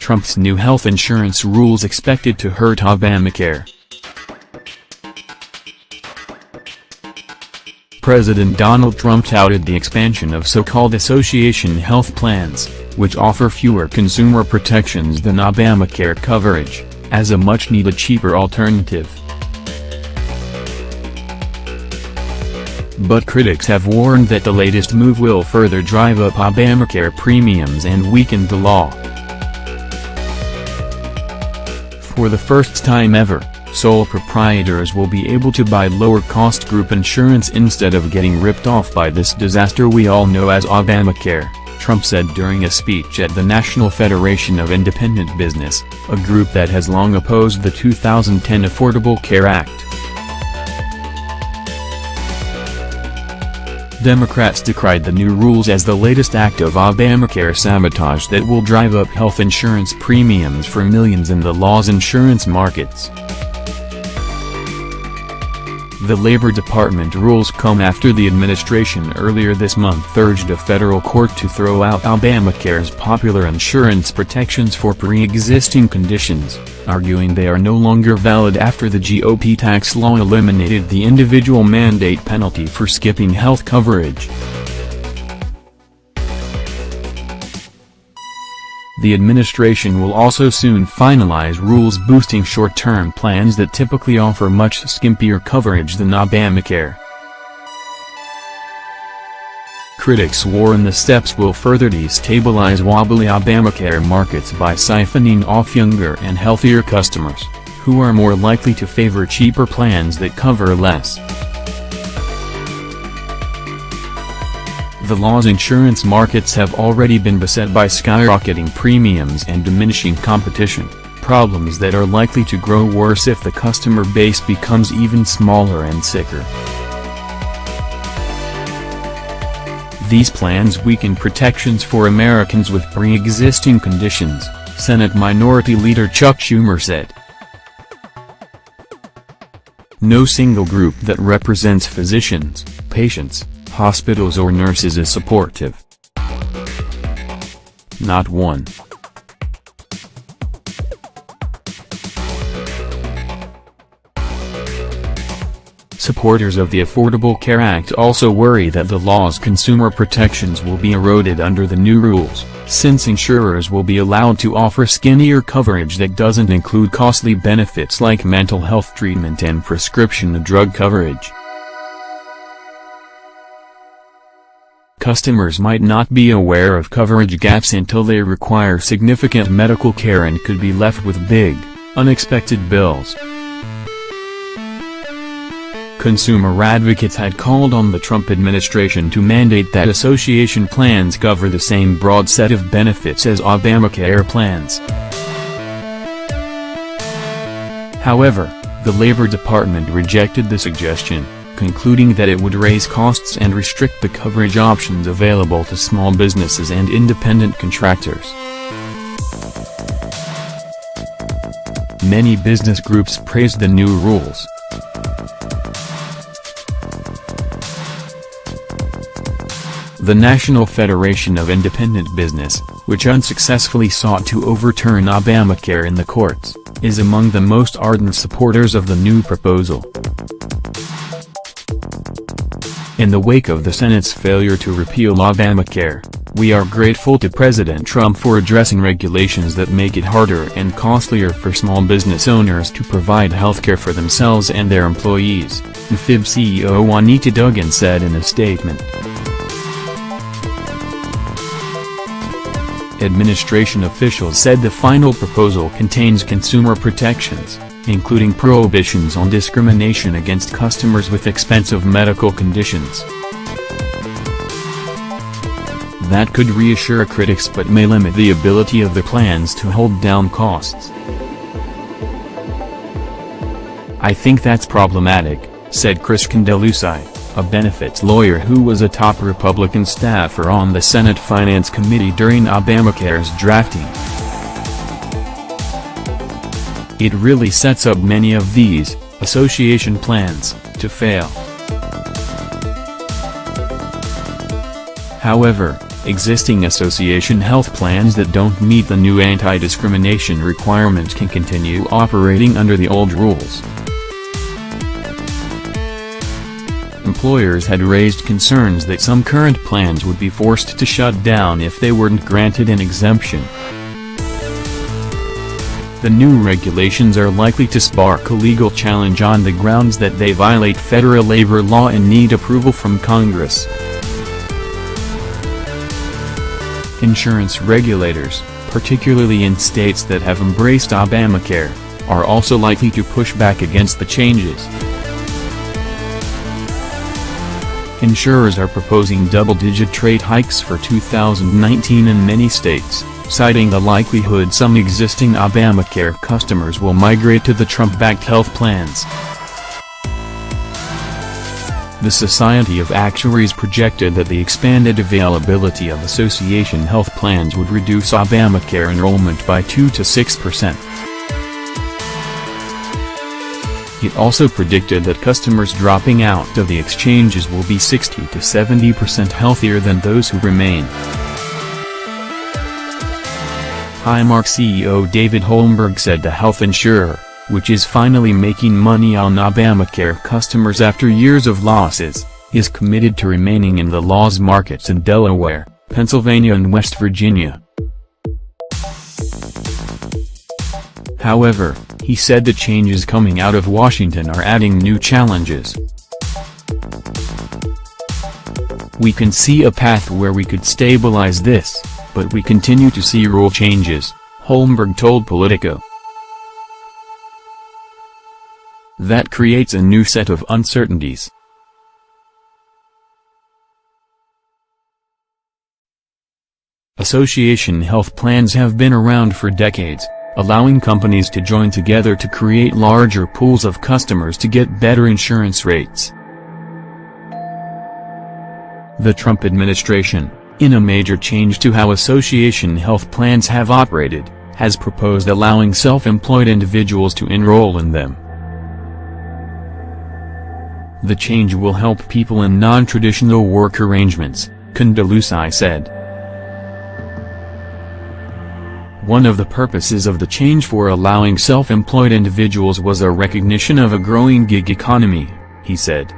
Trump's new health insurance rules expected to hurt Obamacare. President Donald Trump touted the expansion of so-called association health plans, which offer fewer consumer protections than Obamacare coverage, as a much-needed cheaper alternative. But critics have warned that the latest move will further drive up Obamacare premiums and weaken the law. For the first time ever, sole proprietors will be able to buy lower-cost group insurance instead of getting ripped off by this disaster we all know as Obamacare, Trump said during a speech at the National Federation of Independent Business, a group that has long opposed the 2010 Affordable Care Act. Democrats decried the new rules as the latest act of Obamacare sabotage that will drive up health insurance premiums for millions in the law's insurance markets. The Labor Department rules come after the administration earlier this month urged a federal court to throw out Obamacare's popular insurance protections for pre-existing conditions, arguing they are no longer valid after the GOP tax law eliminated the individual mandate penalty for skipping health coverage. The administration will also soon finalize rules boosting short-term plans that typically offer much skimpier coverage than Obamacare. Critics warn the steps will further destabilize wobbly Obamacare markets by siphoning off younger and healthier customers, who are more likely to favor cheaper plans that cover less. The law's insurance markets have already been beset by skyrocketing premiums and diminishing competition, problems that are likely to grow worse if the customer base becomes even smaller and sicker. These plans weaken protections for Americans with pre-existing conditions, Senate Minority Leader Chuck Schumer said. No single group that represents physicians, patients, hospitals or nurses is supportive. Not one. Supporters of the Affordable Care Act also worry that the law's consumer protections will be eroded under the new rules, since insurers will be allowed to offer skinnier coverage that doesn't include costly benefits like mental health treatment and prescription drug coverage. Customers might not be aware of coverage gaps until they require significant medical care and could be left with big, unexpected bills. Consumer advocates had called on the Trump administration to mandate that association plans cover the same broad set of benefits as Obamacare plans. However, the Labor Department rejected the suggestion, concluding that it would raise costs and restrict the coverage options available to small businesses and independent contractors. Many business groups praised the new rules. The National Federation of Independent Business, which unsuccessfully sought to overturn Obamacare in the courts, is among the most ardent supporters of the new proposal. In the wake of the Senate's failure to repeal Obamacare, we are grateful to President Trump for addressing regulations that make it harder and costlier for small business owners to provide healthcare for themselves and their employees, NFIB CEO Juanita Duggan said in a statement. Administration officials said the final proposal contains consumer protections, including prohibitions on discrimination against customers with expensive medical conditions. That could reassure critics but may limit the ability of the plans to hold down costs. I think that's problematic, said Chris Condellucci, a benefits lawyer who was a top Republican staffer on the Senate Finance Committee during Obamacare's drafting. It really sets up many of these association plans to fail. However, Existing association health plans that don't meet the new anti-discrimination requirement can continue operating under the old rules. Employers had raised concerns that some current plans would be forced to shut down if they weren't granted an exemption. The new regulations are likely to spark a legal challenge on the grounds that they violate federal labor law and need approval from Congress. Insurance regulators, particularly in states that have embraced Obamacare, are also likely to push back against the changes. Insurers are proposing double-digit rate hikes for 2019 in many states, citing the likelihood some existing Obamacare customers will migrate to the Trump-backed health plans. The Society of Actuaries projected that the expanded availability of association health plans would reduce Obamacare enrollment by 2 to 6%. It also predicted that customers dropping out of the exchanges will be 60 to 70% healthier than those who remain. Highmark CEO David Holmberg said the health insurer, which is finally making money on Obamacare customers after years of losses, is committed to remaining in the law's markets in Delaware, Pennsylvania and West Virginia. However, he said the changes coming out of Washington are adding new challenges. "We can see a path where we could stabilize this, but we continue to see rule changes," Holmberg told Politico. "That creates a new set of uncertainties." Association health plans have been around for decades, allowing companies to join together to create larger pools of customers to get better insurance rates. The Trump administration, in a major change to how association health plans have operated, has proposed allowing self-employed individuals to enroll in them. The change will help people in non-traditional work arrangements, Condoleezza said. One of the purposes of the change for allowing self-employed individuals was a recognition of a growing gig economy, he said.